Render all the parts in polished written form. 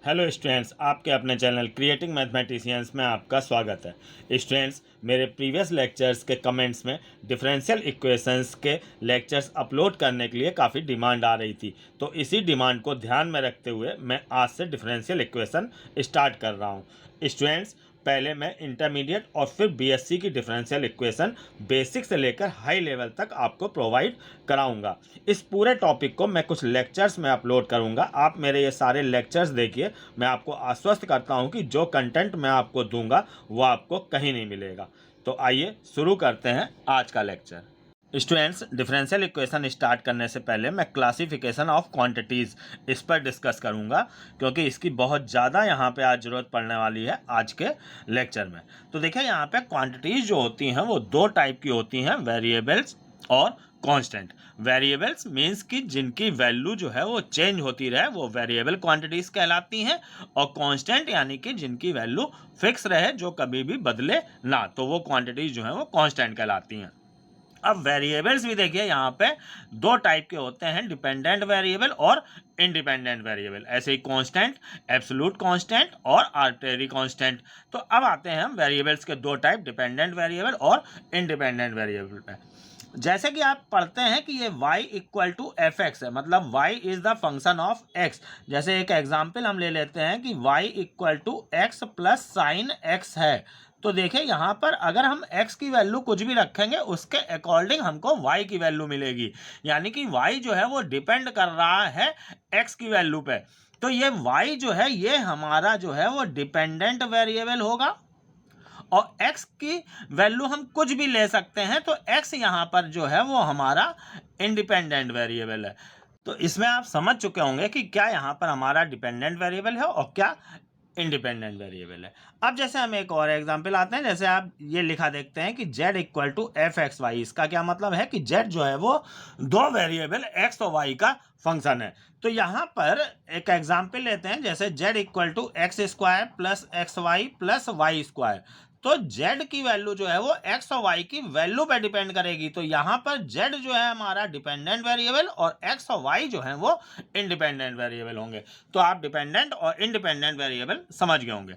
Hello students, आपके अपने channel creating mathematicians में आपका स्वागत है। स्टूडेंट्स, मेरे प्रीवियस लेक्चर्स के कमेंट्स में डिफरेंशियल इक्वेशंस के लेक्चर्स अपलोड करने के लिए काफ़ी डिमांड आ रही थी, तो इसी डिमांड को ध्यान में रखते हुए मैं आज से डिफरेंशियल इक्वेशन स्टार्ट कर रहा हूँ। स्टूडेंट्स, पहले मैं इंटरमीडिएट और फिर बीएससी की डिफरेंशियल इक्वेशन बेसिक से लेकर हाई लेवल तक आपको प्रोवाइड कराऊंगा। इस पूरे टॉपिक को मैं कुछ लेक्चर्स में अपलोड करूंगा। आप मेरे ये सारे लेक्चर्स देखिए। मैं आपको आश्वस्त करता हूं कि जो कंटेंट मैं आपको दूंगा वो आपको कहीं नहीं मिलेगा। तो आइए शुरू करते हैं आज का lecture. Students, differential equation start करने से पहले मैं क्लासिफिकेशन ऑफ क्वांटिटीज़ इस पर डिस्कस करूंगा, क्योंकि इसकी बहुत ज़्यादा यहाँ पे आज ज़रूरत पड़ने वाली है आज के लेक्चर में। तो देखिए, यहाँ पे क्वांटिटीज़ जो होती हैं वो दो टाइप की होती हैं, वेरिएबल्स और कांस्टेंट। वेरिएबल्स मींस कि जिनकी वैल्यू जो है वो चेंज होती रहे, वो वेरिएबल क्वांटिटीज़ कहलाती हैं। और कांस्टेंट यानी कि जिनकी वैल्यू फिक्स रहे, जो कभी भी बदले ना, तो वो क्वांटिटीज़ जो हैं वो कांस्टेंट कहलाती हैं। अब वेरिएबल्स भी देखिए, यहाँ पे दो टाइप के होते हैं, डिपेंडेंट वेरिएबल और इंडिपेंडेंट वेरिएबल। ऐसे ही कांस्टेंट, एब्सोल्यूट कांस्टेंट और आर्बिट्रेरी कांस्टेंट। तो अब आते हैं हम वेरिएबल्स के दो टाइप, डिपेंडेंट वेरिएबल और इंडिपेंडेंट वेरिएबल पे। जैसे कि आप पढ़ते हैं कि ये y equal to f x है, मतलब y is the function of x। जैसे एक एग्जाम्पल हम ले लेते हैं कि y equal to x plus sine x है। तो देखिए, यहाँ पर अगर हम x की वैल्यू कुछ भी रखेंगे, उसके अकॉर्डिंग हमको y की वैल्यू मिलेगी। यानी कि y जो है वो डिपेंड कर रहा है x की वैल्यू पे। तो ये y जो है ये हमारा जो है वो डिपेंडेंट वेरिएबल होगा, और x की वैल्यू हम कुछ भी ले सकते हैं, तो x यहाँ पर जो है वो हमारा इंडिपेंडेंट वेरिएबल है। तो इसमें आप समझ चुके होंगे कि क्या यहाँ पर हमारा डिपेंडेंट वेरिएबल है और क्या इंडिपेंडेंट वेरिएबल है। अब जैसे हम एक और एग्जांपल आते हैं, जैसे आप ये लिखा देखते हैं कि z equal to f x y. इसका क्या मतलब है कि z जो है वो दो वेरिएबल x और y का फंक्शन है। तो यहाँ पर एक एग्जांपल लेते हैं, जैसे z equal to x square plus x y plus Y square. तो z की वैल्यू जो है वो x और y की वैल्यू पे डिपेंड करेगी। तो यहाँ पर z जो है हमारा डिपेंडेंट वेरिएबल और x और y जो है वो इंडिपेंडेंट वेरिएबल होंगे। तो आप डिपेंडेंट और इंडिपेंडेंट वेरिएबल समझ गए होंगे।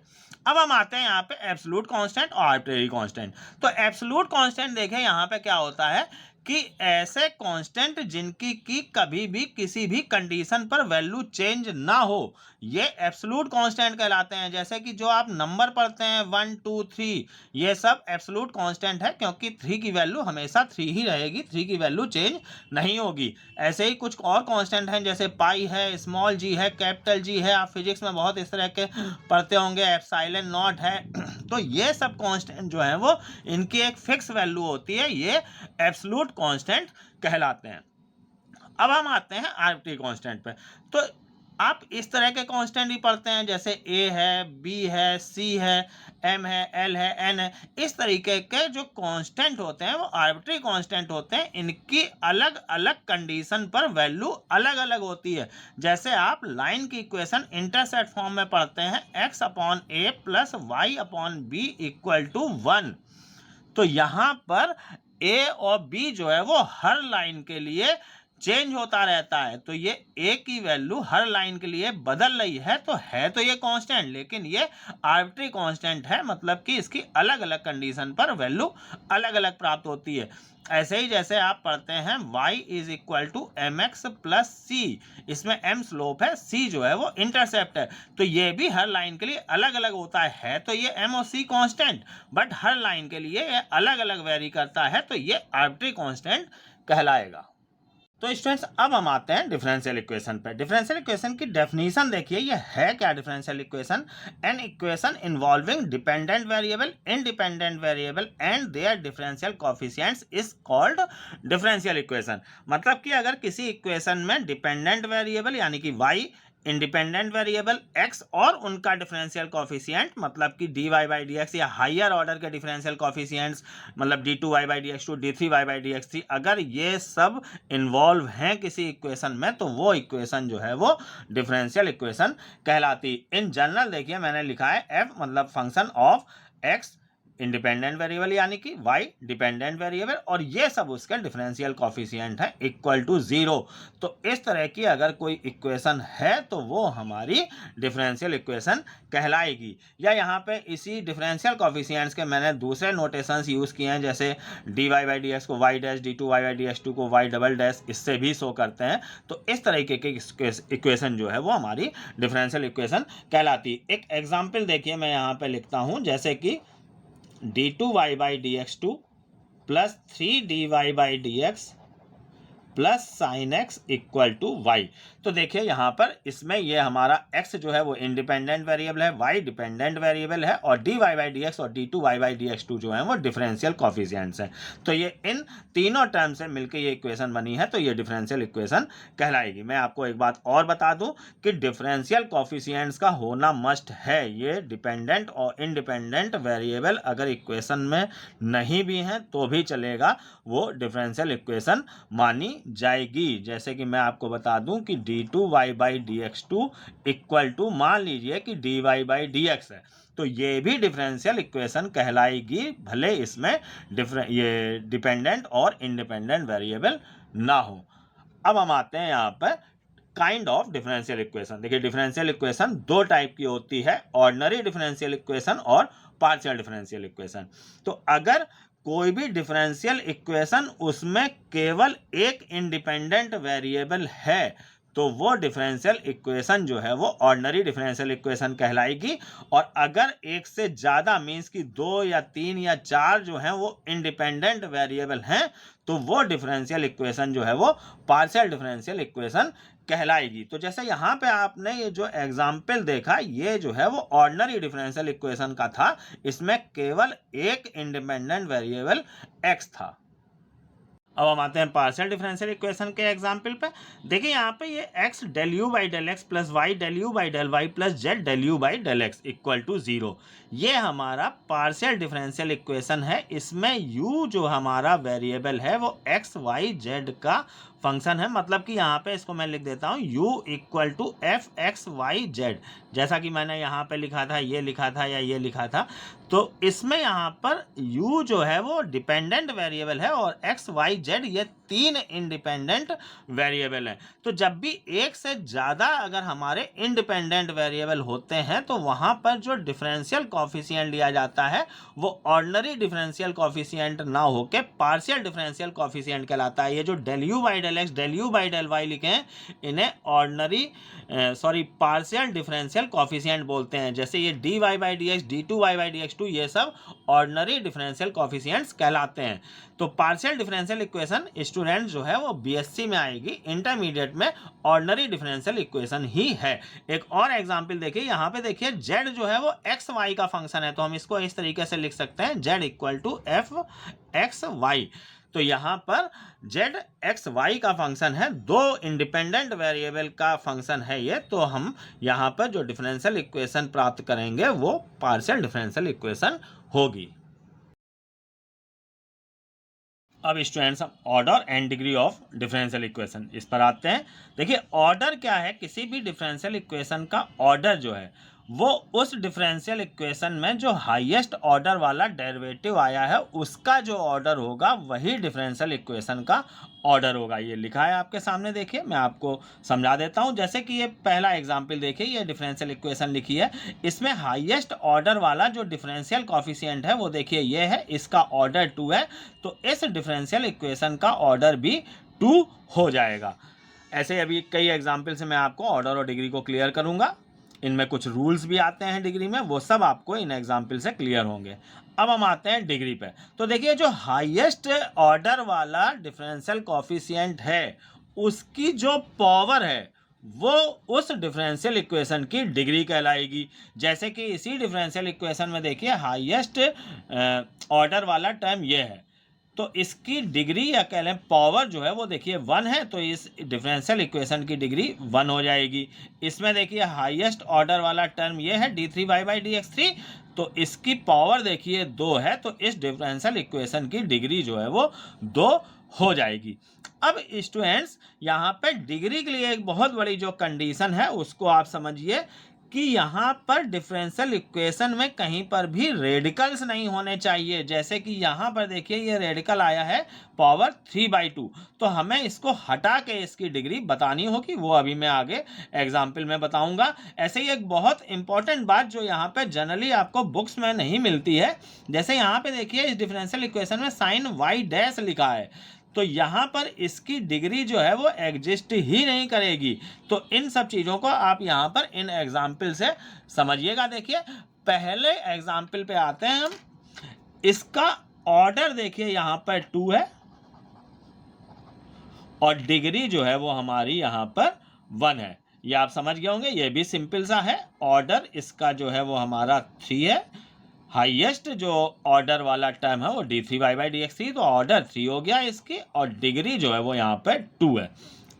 अब हम आते हैं यहाँ पे एब्सोल्यूट कांस्टेंट और आर्बिट्रेरी कांस्टेंट। तो एब्सोल्यूट कांस्टेंट देखें, यहाँ पे क्या होता है कि ऐसे कांस्टेंट जिनकी की कभी भी किसी भी कंडीशन पर वैल्यू चेंज ना हो, ये एब्सोल्यूट कांस्टेंट कहलाते हैं। जैसे कि जो आप नंबर पढ़ते हैं 1 2 3, ये सब एब्सोल्यूट कांस्टेंट है, क्योंकि 3 की वैल्यू हमेशा 3 ही रहेगी, 3 की वैल्यू चेंज नहीं होगी। ऐसे ही कुछ और कांस्टेंट हैं, जैसे पाई है, स्मॉल जी है, कैपिटल जी है। आप फिजिक्स में बहुत इस तरह के पढ़ते होंगे, एप्सिलॉन नॉट है। तो ये सब कांस्टेंट जो है वो इनकी एक फिक्स वैल्यू होती है, ये एब्सोल्यूट कांस्टेंट कहलाते हैं। अब हम आते हैं आर्बिट्रेरी कांस्टेंट पे। तो आप इस तरह के कांस्टेंट ही पढ़ते हैं, जैसे a है, b है, c है, m है, l है, n है। इस तरीके के जो कांस्टेंट होते हैं वो आर्बिट्रेरी कांस्टेंट होते हैं। इनकी अलग अलग कंडीशन पर वैल्यू अलग अलग होती है। जैसे आप लाइन की इक्वेशन इंटरसेप्ट फॉर्म में पढ़ते हैं, x upon a plus y upon b equal to 1। तो यहाँ पर a और b जो है वो हर लाइन के लिए चेंज होता रहता है। तो ये a की वैल्यू हर लाइन के लिए बदल रही है, तो ये कांस्टेंट, लेकिन ये आर्बिट्रेरी कांस्टेंट है, मतलब कि इसकी अलग अलग कंडीशन पर वैल्यू अलग अलग प्राप्त होती है। ऐसे ही जैसे आप पढ़ते हैं y is equal to M X plus C, इसमें m स्लोप है, c जो है वो इंटरसेप्ट है। तो ये भी हर लाइन के लिए अलग अलग होता है। तो ये m और c constant, but her line के लिए ये अलग अलग वेरी करता है, तो ये आर्बिट्रेरी कांस्टेंट कहलाएगा। तो स्टूडेंट्स, अब हम आते हैं डिफरेंशियल इक्वेशन पे। डिफरेंशियल इक्वेशन की डेफिनेशन देखिए, ये है क्या differential equation? An equation involving dependent variable, independent variable and their differential coefficients is called differential equation. मतलब कि अगर किसी इक्वेशन में डिपेंडेंट वेरिएबल यानी कि y, इंडिपेंडेंट वेरिएबल x और उनका डिफरेंशियल कोएफिशिएंट, मतलब कि dy बाई डी एक्स या हायर ऑर्डर के डिफरेंशियल कोएफिशिएंट्स, मतलब d2y by D x two d3y by D x three, अगर ये सब इन्वॉल्व हैं किसी इक्वेशन में, तो वो इक्वेशन जो है वो डिफरेंशियल इक्वेशन कहलाती। इन जनरल देखिए, मैंने लिखा है f मतलब function of x independent variable यानी कि y डिपेंडेंट वेरिएबल, और ये सब उसके डिफरेंशियल कोफिशिएंट है इक्वल टू 0। तो इस तरह की अगर कोई इक्वेशन है तो वो हमारी डिफरेंशियल इक्वेशन कहलाएगी। या यहाँ पे इसी डिफरेंशियल कोफिशिएंट्स के मैंने दूसरे नोटेशंस यूज़ किए हैं, जैसे dy/dx को y डैश, d2y/dx2 को y डबल डैश, इससे भी शो करते हैं। तो इस तरीके की इक्वेशन जो है वो हमारी डिफरेंशियल इक्वेशन कहलाती है। एक एग्जांपल देखिए, मैं यहाँ पे लिखता हूँ, जैसे कि d2y/dx2 plus 3dy/dx plus sine x equal to y. तो देखिए यहाँ पर इसमें ये हमारा x जो है वो इंडिपेंडेंट वेरिएबल है, y डिपेंडेंट वेरिएबल है, और dy/dx और d2y/dx2 जो है वो डिफरेंशियल कोफिशिएंट्स हैं। तो ये इन तीनों टर्म से मिलकर ये इक्वेशन बनी है, तो ये डिफरेंशियल इक्वेशन कहलाएगी। मैं आपको एक बात और बता दूं कि डिफरेंशियल कोफिशिएंट्स का होना मस्ट है। ये डिपेंडेंट और इंडिपेंडेंट वेरिएबल अगर इक्वेशन में नहीं भी हैं तो भी चलेगा, वो डिफरेंशियल इक्वेशन मानी जाएगी। जैसे कि मैं आपको बता दूं कि d2y/dx2 इक्वल टू, मान लीजिए कि dy/dx है, तो ये भी डिफरेंशियल इक्वेशन कहलाएगी, भले इसमें ये डिपेंडेंट और इंडिपेंडेंट वेरिएबल ना हो। अब हम आते हैं यहाँ पर काइंड ऑफ डिफरेंशियल इक्वेशन। देखिए डिफरेंशियल इक्वेशन दो टाइप की होती है, ऑर्डिनरी डिफरेंशियल इक्वेशन और पार्शियल डिफरेंशियल इक्वेशन। तो अगर कोई भी डिफरेंशियल इक्वेशन उसमें केवल एक इंडिपेंडेंट वेरिएबल है तो वो डिफरेंशियल इक्वेशन जो है वो ऑर्डिनरी डिफरेंशियल इक्वेशन कहलाएगी। और अगर एक से ज़्यादा मीन्स कि 2 या 3 या 4 जो हैं वो इंडिपेंडेंट वेरिएबल हैं तो वो डिफरेंशियल इक्वेशन जो है वो पार्शियल डिफरेंशियल इक्वेशन कहलाएगी। तो जैसे यहाँ पे आपने ये जो एग्जाम्पल देखा, ये जो है वो ऑर्डिनरी डिफरेंशियल इक्वेशन का था, इसमें केवल एक इंडिपेंडेंट वेरिएबल x था। अब हम आते हैं पार्शियल डिफरेंशियल इक्वेशन के एग्जाम्पल पे। देखिए यहाँ पे ये x del u by del x plus y del u by del y plus z del u by del x equal to 0, ये हमारा पार्शियल डिफरेंशियल इक्वेशन है। इसमें u जो हमारा वेरिएबल है वो x y z का फंक्शन है, मतलब कि यहाँ पे इसको मैं लिख देता हूँ u equal to f x y z, जैसा कि मैंने यहाँ पे लिखा था, ये लिखा था या ये लिखा था। तो इसमें यहाँ पर u जो है वो डिपेंडेंट वेरिएबल है और x y z ये 3 इंडिपेंडेंट वेरिएबल हैं। तो जब भी एक से ज़्यादा अगर हमारे इंडिपेंडेंट वेरिएबल होते हैं तो वहाँ पर जो डिफरेंशियल कोफिशिएंट लिया जाता है वो ऑर्डिनरी डिफरेंशियल कोफिशिएंट ना होके पार्शियल डिफरेंशियल कोफिशिएंट कहलाता है। ये जो del u by del x del u by del y लिखे हैं इन्हें पार्शियल डिफरेंशियल कोफिशिएंट बोलते हैं। जैसे ये dy by dx d2y by dx2 ये सब ऑर्डिनरी डिफरेंशियल कोफिशिएंट्स कहलाते हैं। तो पार्शियल डिफरेंशियल इक्वेशन स्टूडेंट जो है वो बीएससी में आएगी, इंटरमीडिएट में ऑर्डिनरी डिफरेंशियल इक्वेशन ही है। एक और एग्जांपल देखिए, यहाँ पे देखिए z जो है वो एक्स वाई का फंक्शन है, तो हम इसको इस तरीके से लिख सकते हैं z equal to f x y. तो यहाँ पर z एक्स वाई का फंक्शन है, दो इंडिपेंडेंट वेरिएबल का फंक्शन है ये, तो हम यहाँ पर जो डिफरेंशियल इक्वेशन प्राप्त करेंगे वो पार्शियल डिफरेंशियल इक्वेशन होगी। अब स्टूडेंट्स हम order and degree of differential equation इस पर आते हैं। देखिए ऑर्डर क्या है, किसी भी डिफरेंशियल इक्वेशन का ऑर्डर जो है वो उस डिफरेंशियल इक्वेशन में जो हाईएस्ट ऑर्डर वाला डेरिवेटिव आया है उसका जो ऑर्डर होगा वही डिफरेंशियल इक्वेशन का ऑर्डर होगा। ये लिखा है आपके सामने, देखिए मैं आपको समझा देता हूँ। जैसे कि ये पहला एग्जांपल देखिए, ये डिफरेंशियल इक्वेशन लिखी है, इसमें हाईएस्ट ऑर्डर वाला जो डिफरेंशियल कोफिशिएंट है वो देखिए ये है, इसका ऑर्डर 2 है, तो इस डिफरेंशियल इक्वेशन का ऑर्डर भी 2 हो जाएगा। ऐसे अभी कई एग्जाम्पल से मैं आपको ऑर्डर और डिग्री को क्लियर करूँगा, इनमें कुछ रूल्स भी आते हैं डिग्री में, वो सब आपको इन एग्जाम्पल से क्लियर होंगे। अब हम आते हैं डिग्री पे। तो देखिए जो हाईएस्ट ऑर्डर वाला डिफरेंशियल कोफिशिएंट है उसकी जो पावर है वो उस डिफरेंशियल इक्वेशन की डिग्री कहलाएगी। जैसे कि इसी डिफरेंशियल इक्वेशन में देखिए हाईएस्ट ऑर्डर वाला टर्म ये है, तो इसकी डिग्री या कह लें पावर जो है वो देखिए 1 है, तो इस डिफरेंशियल इक्वेशन की डिग्री 1 हो जाएगी। इसमें देखिए हाईएस्ट ऑर्डर वाला टर्म ये है d3y बाई dx3, तो इसकी पावर देखिए 2 है, तो इस डिफरेंशियल इक्वेशन की डिग्री जो है वो 2 हो जाएगी। अब स्टूडेंट्स यहाँ पे डिग्री के लिए एक बहुत बड़ी जो कंडीशन है उसको आप समझिए कि यहाँ पर डिफरेंशियल इक्वेशन में कहीं पर भी रेडिकल्स नहीं होने चाहिए। जैसे कि यहाँ पर देखिए ये रेडिकल आया है पावर 3/2, तो हमें इसको हटा के इसकी डिग्री बतानी होगी, वो अभी मैं आगे एग्जाम्पल में बताऊंगा। ऐसे ही एक बहुत इंपॉर्टेंट बात जो यहाँ पे जनरली आपको बुक्स में नहीं मिलती है, जैसे यहाँ पे देखिए इस डिफरेंशियल इक्वेशन में साइन वाई डैश लिखा है, तो यहाँ पर इसकी डिग्री जो है वो एग्जिस्ट ही नहीं करेगी। तो इन सब चीज़ों को आप यहाँ पर इन एग्जाम्पल से समझिएगा। देखिए पहले एग्जाम्पल पे आते हैं हम। इसका ऑर्डर देखिए यहाँ पर 2 है और डिग्री जो है वो हमारी यहाँ पर 1 है। ये आप समझ गए होंगे, ये भी सिंपल सा है। ऑर्डर इसका जो है वो हमारा 3 है। हाईएस्ट जो ऑर्डर वाला टर्म है वो d3y/dx3, तो ऑर्डर 3 हो गया इसकी, और डिग्री जो है वो यहाँ पर 2 है।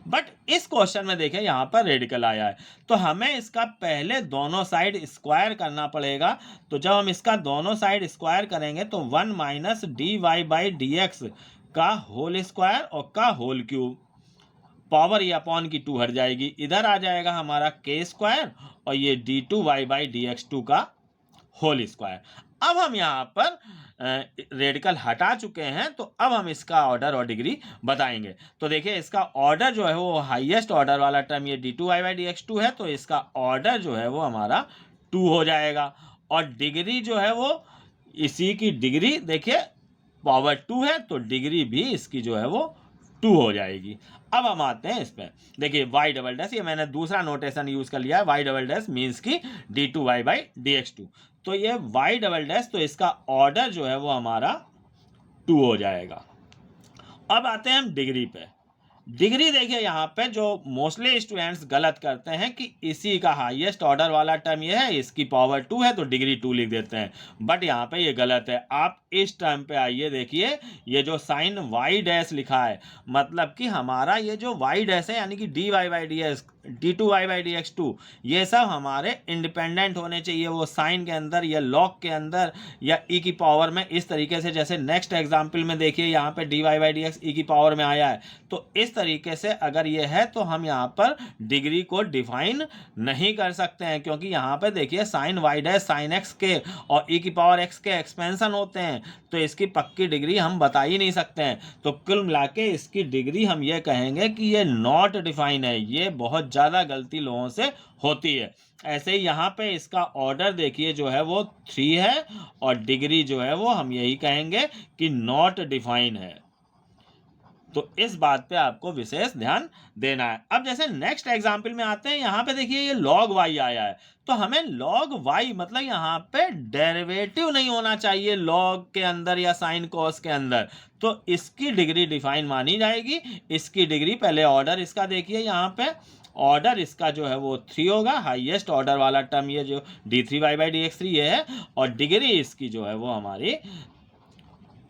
बट इस क्वेश्चन में देखें यहाँ पर रेडिकल आया है, तो हमें इसका पहले दोनों साइड स्क्वायर करना पड़ेगा। तो जब हम इसका दोनों साइड स्क्वायर करेंगे तो 1 - dy/dx का होल स्क्वायर और का होल क्यूब, पावर ये अपॉन की 2 हट जाएगी, इधर आ जाएगा हमारा k स्क्वायर और ये d2y/dx2 का होल स्क्वायर। अब हम यहाँ पर रेडिकल हटा चुके हैं, तो अब हम इसका ऑर्डर और डिग्री बताएंगे। तो देखिए इसका ऑर्डर जो है वो हाईएस्ट ऑर्डर वाला टर्म ये d2y/dx2 है, तो इसका ऑर्डर जो है वो हमारा 2 हो जाएगा, और डिग्री जो है वो इसी की डिग्री देखिए पावर 2 है, तो डिग्री भी इसकी जो है वो 2 हो जाएगी। अब हम आते हैं इस पर। देखिए वाई डबल डैश, ये मैंने दूसरा नोटेशन यूज कर लिया है। वाई डबल डैश मीन्स की d2y/dx2, तो ये वाई डबल डैश, तो इसका ऑर्डर जो है वो हमारा 2 हो जाएगा। अब आते हैं हम डिग्री पे। डिग्री देखिए यहाँ पे जो मोस्टली स्टूडेंट्स गलत करते हैं कि इसी का हाईएस्ट ऑर्डर वाला टर्म ये है, इसकी पावर 2 है तो डिग्री 2 लिख देते हैं, बट यहाँ पे ये गलत है। आप इस टर्म पे आइए, देखिए ये जो साइन वाई डैश लिखा है, मतलब कि हमारा ये जो वाई डैश है यानी कि d2y/dx2, ये सब हमारे इंडिपेंडेंट होने चाहिए, वो साइन के अंदर या लॉग के अंदर या e की पावर में, इस तरीके से। जैसे नेक्स्ट एग्जाम्पल में देखिए यहाँ पे dy/dx e की पावर में आया है, तो इस तरीके से अगर ये है तो हम यहाँ पर डिग्री को डिफाइन नहीं कर सकते हैं, क्योंकि यहाँ पे देखिए sine y dash sine x के और e की पावर x के एक्सपेंशन होते हैं, तो इसकी पक्की डिग्री हम बता ही नहीं सकते हैं। तो कुल मिला के इसकी डिग्री हम ये कहेंगे कि ये नॉट डिफाइन है। ये बहुत ज़्यादा गलती लोगों से होती है। ऐसे ही यहाँ पे इसका ऑर्डर देखिए जो है वो 3 है, और डिग्री जो है वो हम यही कहेंगे कि नॉट डिफाइन है। तो इस बात पे आपको विशेष ध्यान देना है। अब जैसे नेक्स्ट एग्जाम्पल में आते हैं, यहाँ पे देखिए ये log y आया है, तो हमें log y मतलब यहाँ पे डेरिवेटिव नहीं होना चाहिए log के अंदर या साइन cos के अंदर, तो इसकी डिग्री डिफाइन मानी जाएगी। इसकी डिग्री पहले ऑर्डर इसका देखिए, यहाँ पे ऑर्डर इसका जो है वो 3 होगा, हाईएस्ट ऑर्डर वाला टर्म ये जो d3y/dx3 ये है, और डिग्री इसकी जो है वो हमारी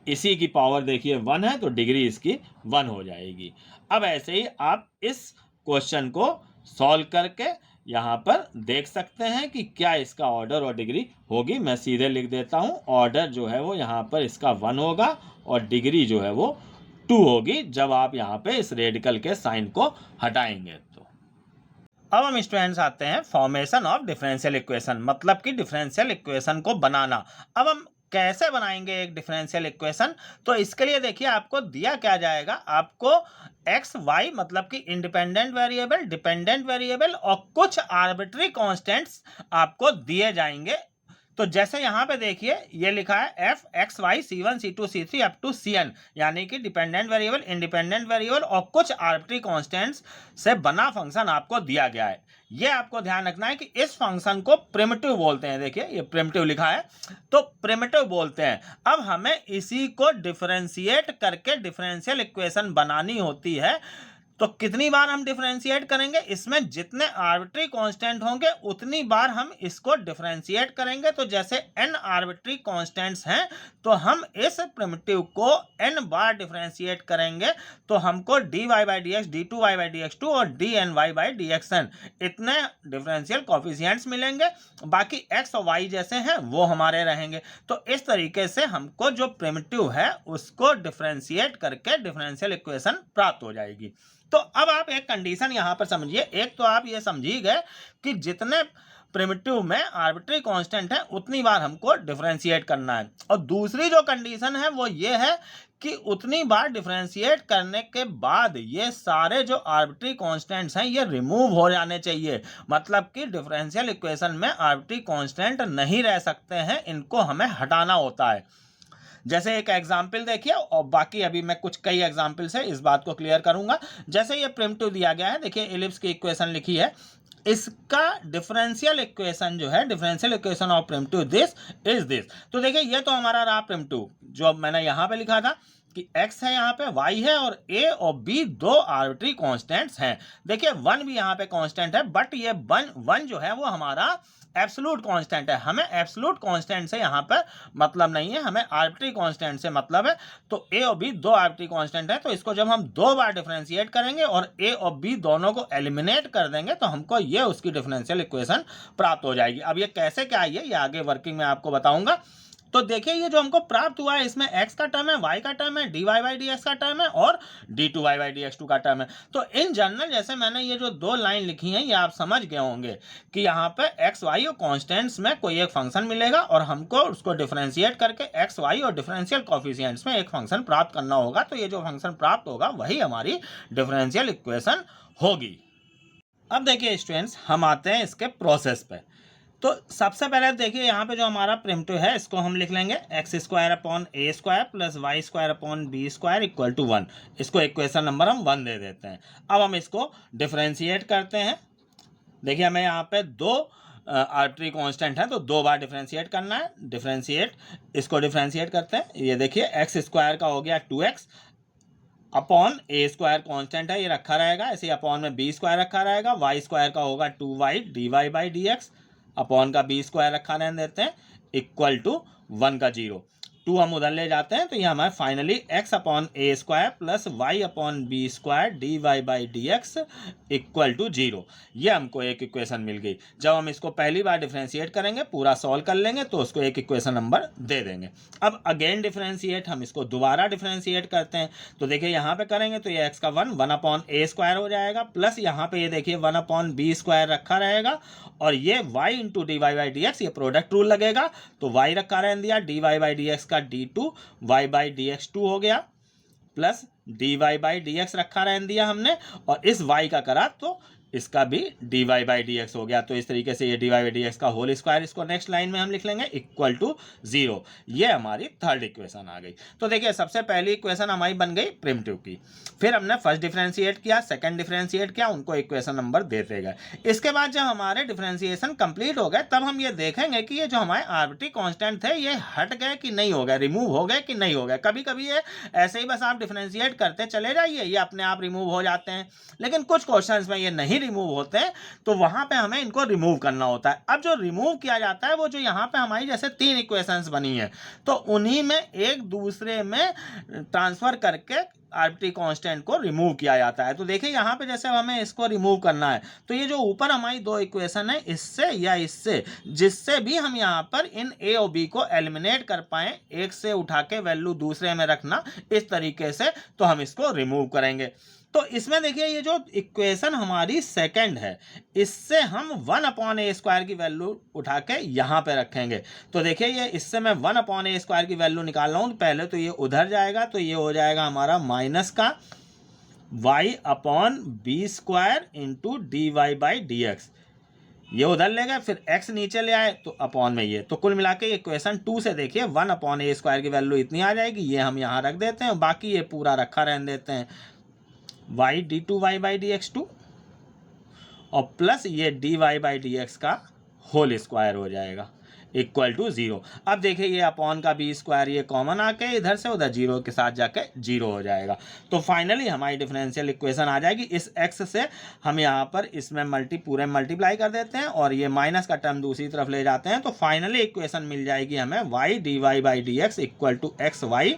इसी की पावर देखिए 1 है, तो डिग्री इसकी 1 हो जाएगी। अब ऐसे ही आप इस क्वेश्चन को सॉल्व करके यहाँ पर देख सकते हैं कि क्या इसका ऑर्डर और डिग्री होगी। मैं सीधे लिख देता हूँ, ऑर्डर जो है वो यहाँ पर इसका 1 होगा और डिग्री जो है वो 2 होगी, जब आप यहाँ पे इस रेडिकल के साइन को हटाएंगे। तो अब हम स्टूडेंट्स आते हैं फॉर्मेशन ऑफ डिफरेंशियल इक्वेशन, मतलब कि डिफरेंशियल इक्वेशन को बनाना। अब हम कैसे बनाएंगे एक डिफरेंशियल इक्वेशन, तो इसके लिए देखिए आपको दिया क्या जाएगा, आपको एक्स वाई मतलब कि इंडिपेंडेंट वेरिएबल, डिपेंडेंट वेरिएबल और कुछ आर्बिट्री कांस्टेंट्स आपको दिए जाएंगे। तो जैसे यहाँ पे देखिए ये लिखा है f x y c1 c2 c3 up to cn, यानी कि डिपेंडेंट वेरिएबल, इंडिपेंडेंट वेरिएबल और कुछ आर्बिट्री कांस्टेंट्स से बना फंक्शन आपको दिया गया है। ये आपको ध्यान रखना है कि इस फंक्शन को प्रिमिटिव बोलते हैं। देखिए ये प्रिमिटिव लिखा है, तो प्रिमिटिव बोलते हैं। अब हमें इसी को डिफरेंशिएट करके डिफरेंशियल इक्वेशन बनानी होती है। तो कितनी बार हम डिफरेंशिएट करेंगे, इसमें जितने आर्बिट्री कांस्टेंट होंगे उतनी बार हम इसको डिफरेंशिएट करेंगे। तो जैसे n आर्बिट्री कांस्टेंट्स हैं, तो हम इस प्रिमिटिव को n बार डिफरेंशिएट करेंगे, तो हमको dy/dx, d2y/dx2 और dny/dxn इतने डिफरेंशियल कोफिशिएंट्स मिलेंगे। बाकी x और y जैसे हैं वो हमारे रहेंगे। तो इस तरीके से हमको जो प्रिमिटिव है उसको डिफरेंशिएट करके डिफरेंशियल इक्वेशन प्राप्त हो जाएगी। तो अब आप एक कंडीशन यहाँ पर समझिए। एक तो आप ये समझिए गए कि जितने प्रिमिटिव में आर्बिट्री कांस्टेंट है उतनी बार हमको डिफरेंशिएट करना है। और दूसरी जो कंडीशन है वो ये है कि उतनी बार डिफरेंशिएट करने के बाद ये सारे जो आर्बिट्री कांस्टेंट्स हैं ये रिमूव हो जाने चाहिए। मतलब कि डिफरेंशियल इक्वेशन में आर्बिट्री कांस्टेंट नहीं रह सकते हैं, इनको हमें हटाना होता है। जैसे एक एग्जाम्पल देखिए, और बाकी अभी मैं कुछ कई एग्जाम्पल से इस बात को क्लियर करूंगा। जैसे ये प्रिमिटिव दिया गया है, देखिए एलिप्स की इक्वेशन लिखी है, इसका डिफरेंशियल इक्वेशन जो है, differential equation of primitive this is this. तो देखिए ये तो हमारा रहा प्रिमिटिव जो मैंने यहां पे लिखा था कि x है, यहाँ पे y है, और a और b दो आर्बिट्री कांस्टेंट्स हैं। देखिए 1 भी यहाँ पे कांस्टेंट है, बट ये 1 जो है वो हमारा एब्सोल्यूट कांस्टेंट है। हमें एब्सोल्यूट कांस्टेंट से यहाँ पर मतलब नहीं है, हमें आर्बिट्री कांस्टेंट से मतलब है। तो a और b दो आर्बिट्री कांस्टेंट है, तो इसको जब हम दो बार डिफरेंशिएट करेंगे और a और b दोनों को एलिमिनेट कर देंगे तो हमको ये उसकी डिफरेंशियल इक्वेशन प्राप्त हो जाएगी। अब ये कैसे क्या है ये आगे वर्किंग में आपको बताऊंगा। तो देखिए ये जो हमको प्राप्त हुआ है इसमें x का टर्म है, y का टर्म है, dy बाई dx का टर्म है और d2y बाई dx2 का टर्म है। तो इन जनरल जैसे मैंने ये जो दो लाइन लिखी हैं ये आप समझ गए होंगे कि यहाँ पे x y और कॉन्स्टेंट्स में कोई एक फंक्शन मिलेगा और हमको उसको डिफरेंशिएट करके x y और डिफरेंशियल कॉफिशिएंट्स में एक फंक्शन प्राप्त करना होगा। तो ये जो फंक्शन प्राप्त होगा वही हमारी डिफरेंशियल इक्वेशन होगी। अब देखिए स्टूडेंट्स, हम आते हैं इसके प्रोसेस पे। तो सबसे पहले देखिए यहाँ पे जो हमारा प्रिमिटिव है इसको हम लिख लेंगे x square upon a square plus Y square upon b square equal to 1। इसको इक्वेशन नंबर हम 1 दे देते हैं। अब हम इसको डिफरेंशिएट करते हैं। देखिए हमें यहाँ पे दो आर्बिट्री कांस्टेंट है तो दो बार डिफरेंशिएट करना है। डिफरेंशिएट, इसको डिफरेंशिएट करते हैं। ये देखिए एक्स स्क्वायर का हो गया 2x upon a square constant है ये रखा रहेगा, ऐसे अपॉन में बी स्क्वायर रखा रहेगा। वाई स्क्वायर का होगा 2y dy by dx upon का बी स्क्वायर रखा रहने देते हैं इक्वल टू 1 का 0। 2 हम उधर ले जाते हैं तो ये हमारे finally x upon a square plus y upon b square d Y by D x equal to 0। ये हमको एक इक्वेशन मिल गई। जब हम इसको पहली बार डिफरेंशिएट करेंगे, पूरा सॉल्व कर लेंगे तो उसको एक इक्वेशन नंबर दे देंगे। अब अगेन डिफरेंशिएट, हम इसको दोबारा डिफरेंशिएट करते हैं। तो देखिए यहाँ पे करेंगे तो ये x का 1 अपॉन ए स्क्वायर हो जाएगा प्लस यहाँ पे ये देखिए 1 अपॉन बी स्क्वायर रखा रहेगा और ये y into d Y by D x, ये प्रोडक्ट रूल लगेगा तो y रखा रहने दिया, d Y by D x का d2 y बाई dx2 हो गया प्लस dy बाई dx रखा रहने दिया हमने और इस y का करा तो इसका भी dy बाई dx हो गया। तो इस तरीके से ये dy बाई dx का होल स्क्वायर इसको नेक्स्ट लाइन में हम लिख लेंगे इक्वल टू 0। ये हमारी थर्ड इक्वेशन आ गई। तो देखिए सबसे पहली इक्वेशन हमारी बन गई प्रिमिटिव की। फिर हमने फर्स्ट डिफरेंशिएट किया, सेकंड डिफरेंशिएट किया, उनको इक्वेशन नंबर देते गए। इसके बाद जब हमारे डिफरेंशिएशन कंप्लीट हो गए तब हम ये देखेंगे कि ये जो हमारे आर्बिट्री कांस्टेंट थे ये हट गए कि नहीं हो गए, रिमूव हो गए कि नहीं हो गए। कभी कभी ये ऐसे ही बस आप डिफरेंशिएट करते चले जाइए, ये अपने आप रिमूव हो जाते हैं, लेकिन कुछ क्वेश्चंस में ये नहीं रिमूव होते हैं तो वहां पे हमें इनको रिमूव करना होता है। अब जो रिमूव किया जाता है वो जो यहाँ पे हमारी जैसे 3 इक्वेशंस बनी है तो उन्हीं में एक दूसरे में ट्रांसफर करके आर्बिट्री कांस्टेंट को रिमूव किया जाता है। तो देखिए यहाँ पे जैसे हमें इसको रिमूव करना है तो ये जो ऊपर हमारी दो इक्वेशन है इससे या इससे, जिससे भी हम यहाँ पर इन ए और बी को एलिमिनेट कर पाए, एक से उठा के वैल्यू दूसरे में रखना, इस तरीके से तो हम इसको रिमूव करेंगे। तो इसमें देखिए ये जो इक्वेशन हमारी सेकंड है इससे हम 1 अपॉन ए स्क्वायर की वैल्यू उठा के यहाँ पे रखेंगे। तो देखिए ये इससे मैं 1 अपॉन ए स्क्वायर की वैल्यू निकाल रहा हूँ, पहले तो ये उधर जाएगा तो ये हो जाएगा हमारा माइनस का y upon b square into d Y by D x, ये उधर ले गए, फिर x नीचे ले आए तो अपॉन में ये। तो कुल मिला के इक्वेशन 2 से देखिए 1 अपॉन ए स्क्वायर की वैल्यू इतनी आ जाएगी, ये हम यहाँ रख देते हैं, बाकी ये पूरा रखा रहने देते हैं y d2y बाई dx2 और प्लस ये dy बाई dx का होल स्क्वायर हो जाएगा इक्वल टू 0। अब देखिए ये अपॉन का बी स्क्वायर ये कॉमन आके इधर से उधर 0 के साथ जाके 0 हो जाएगा। तो फाइनली हमारी डिफरेंशियल इक्वेशन आ जाएगी। इस x से हम यहाँ पर इसमें पूरे मल्टीप्लाई कर देते हैं और ये माइनस का टर्म दूसरी तरफ ले जाते हैं तो फाइनली इक्वेशन मिल जाएगी हमें y dy by dx equal to x y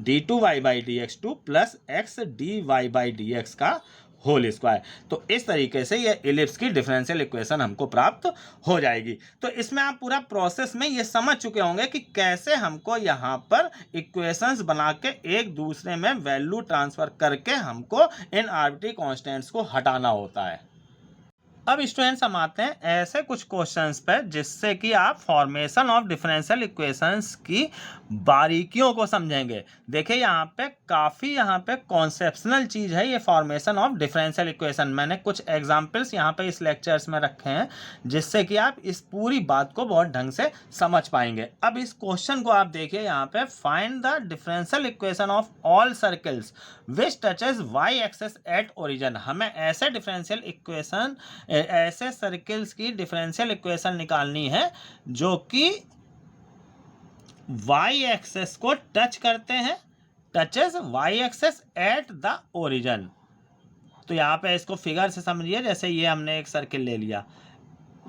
d2y by dx2 plus x dy by dx का होल स्क्वायर। तो इस तरीके से ये इलिप्स की डिफरेंशियल इक्वेशन हमको प्राप्त हो जाएगी। तो इसमें आप पूरा प्रोसेस में ये समझ चुके होंगे कि कैसे हमको यहाँ पर इक्वेशंस बना के एक दूसरे में वैल्यू ट्रांसफर करके हमको इन आर्बिट्री कांस्टेंट्स को हटाना होता है। अब स्टूडेंट्स हम आते हैं ऐसे कुछ क्वेश्चंस पे जिससे कि आप फॉर्मेशन ऑफ डिफरेंशियल इक्वेशंस की बारीकियों को समझेंगे। देखिए यहाँ पे काफ़ी यहाँ पे कॉन्सेप्शनल चीज़ है ये फॉर्मेशन ऑफ डिफरेंशियल इक्वेशन। मैंने कुछ एग्जांपल्स यहाँ पे इस लेक्चर्स में रखे हैं जिससे कि आप इस पूरी बात को बहुत ढंग से समझ पाएंगे। अब इस क्वेश्चन को आप देखिए यहाँ पे, find the differential equation of all circles which touches y axis at origin. हमें ऐसे डिफरेंशियल इक्वेशन, ऐसे सर्कल्स की डिफरेंशियल इक्वेशन निकालनी है जो कि वाई एक्सेस को टच करते हैं, touches y axis at the origin. तो यहाँ पे इसको फिगर से समझिए, जैसे ये हमने एक सर्किल ले लिया,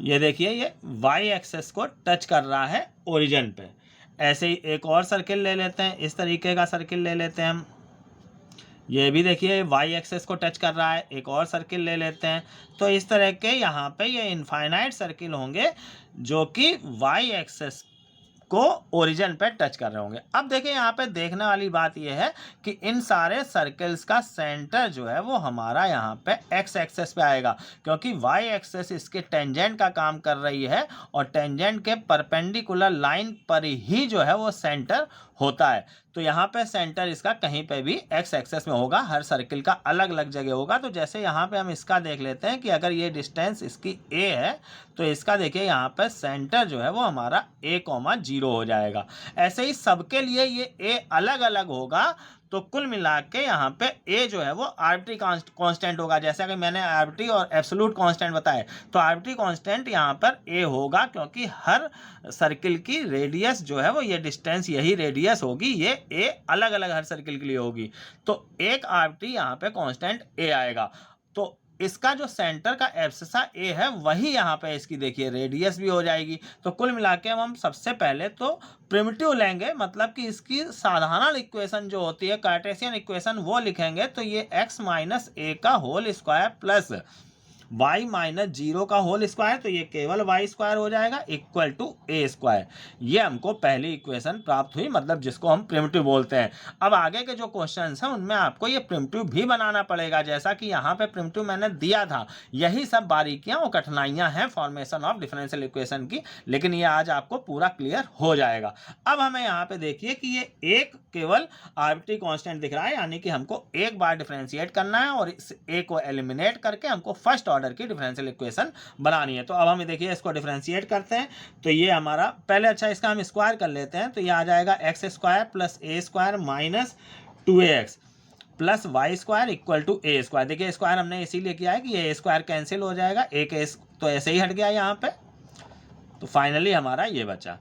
ये देखिए ये वाई एक्सेस को टच कर रहा है ओरिजिन पे। ऐसे ही एक और सर्किल ले लेते हैं, इस तरीके का सर्किल ले लेते हैं हम, ये भी देखिए वाई एक्सेस को टच कर रहा है। एक और सर्किल ले लेते हैं, तो इस तरह के यहाँ पे ये इनफाइनाइट सर्किल होंगे जो कि वाई एक्सेस को ओरिजिन पे टच कर रहे होंगे। अब देखिए यहाँ पे देखने वाली बात यह है कि इन सारे सर्कल्स का सेंटर जो है वो हमारा यहाँ पे एक्स एक्सेस पे आएगा, क्योंकि वाई एक्सेस इसके टेंजेंट का काम कर रही है और टेंजेंट के परपेंडिकुलर लाइन पर ही जो है वो सेंटर होता है। तो यहाँ पे सेंटर इसका कहीं पे भी एक्स एक्सेस में होगा, हर सर्किल का अलग अलग जगह होगा। तो जैसे यहाँ पे हम इसका देख लेते हैं कि अगर ये डिस्टेंस इसकी ए है तो इसका देखिए यहाँ पे सेंटर जो है वो हमारा a,0 हो जाएगा। ऐसे ही सबके लिए ये ए अलग अलग होगा, तो कुल मिला के यहाँ पे ए जो है वो आर्बिट्री कांस्टेंट होगा। जैसा कि मैंने आर्बिट्री और एब्सोल्यूट कांस्टेंट बताए, तो आर्बिट्री कांस्टेंट यहाँ पर ए होगा, क्योंकि हर सर्किल की रेडियस जो है वो ये डिस्टेंस यही रेडियस होगी, ये ए अलग अलग हर सर्किल के लिए होगी। तो एक आर्बिट्री यहाँ पे कांस्टेंट ए आएगा। तो इसका जो सेंटर का एब्सिसा ए है वही यहाँ पे इसकी देखिए रेडियस भी हो जाएगी। तो कुल मिला के हम सबसे पहले तो प्रिमिटिव लेंगे, मतलब कि इसकी साधारण इक्वेशन जो होती है कार्टेशियन इक्वेशन वो लिखेंगे। तो ये x माइनस ए का whole square plus y minus 0 का होल स्क्वायर, तो ये केवल y स्क्वायर हो जाएगा इक्वल टू ए स्क्वायर। ये हमको पहली इक्वेशन प्राप्त हुई, मतलब जिसको हम प्रिमिटिव बोलते हैं। अब आगे के जो क्वेश्चंस हैं उनमें आपको ये प्रिमिटिव भी बनाना पड़ेगा, जैसा कि यहाँ पे प्रिमिटिव मैंने दिया था। यही सब बारीकियां और कठिनाइयां हैं फॉर्मेशन ऑफ डिफरेंशियल इक्वेशन की, लेकिन ये आज आपको पूरा क्लियर हो जाएगा। अब हमें यहाँ पे देखिए कि ये एक केवल आर्बिट्री कांस्टेंट दिख रहा है, यानी कि हमको एक बार डिफरेंशिएट करना है और इस ए को एलिमिनेट करके हमको फर्स्ट ऑर्डर की डिफरेंशियल इक्वेशन बनानी है। तो अब हम देखिए इसको डिफरेंशिएट करते हैं, तो ये हमारा पहले अच्छा इसका हम स्क्वायर कर लेते हैं। तो ये आ जाएगा x square plus a square minus 2ax plus Y square equal to a square. देखिए स्क्वायर हमने इसीलिए किया है कि ये स्क्वायर कैंसिल हो जाएगा, एक तो ऐसे ही हट गया यहाँ पे। तो फाइनली हमारा ये बचा।